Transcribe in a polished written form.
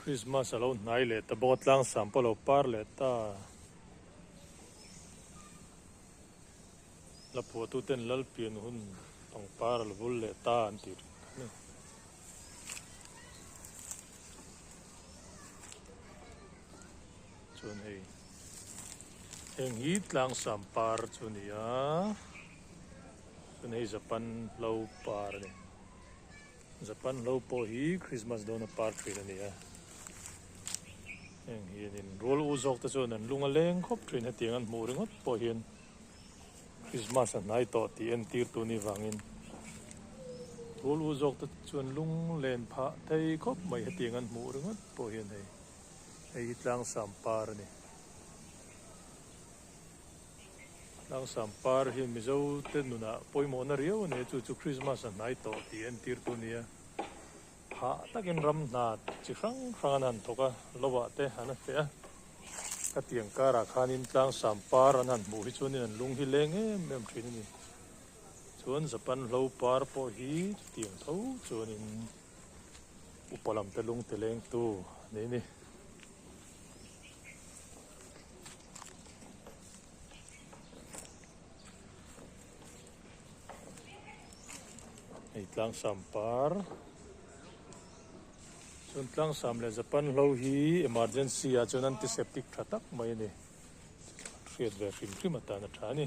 Christmas alone nai le ta bot lang sample o par le ta la po tu ten lal pian hun tong par al bul le ta an tir chun hei heng hi tlang sam par chun ya chun hei Japan lo par ni Japan lo po hi Christmas don par trin ani ya heng hi in rol uzok ta chun an lunga leng khop trin hetiang an mu ringot po hian Christmas an nai to ti en tir tu ni wangin rol uzok ta chun lung len pha thei khop mai hetiang an mu ringot po hian hei tlang sam par ni lang sampar hi mizo te nuna poimo na rio ne chu Christmas an nai to ti en tir tu nia ha takin ram na chi hrang hrang an thoka lowa te hana fe ka tiang kara khanin tlang sampar an han mu hi chunin an lung hi leng em thin ni chuan Japan lo par po hi tiang tho chuanin upalam te lung te leng tu ni tlang sampar chun tlang sam le Japan lo hi emergency a chun antiseptic thatak mai ni riat ve fim mata na thani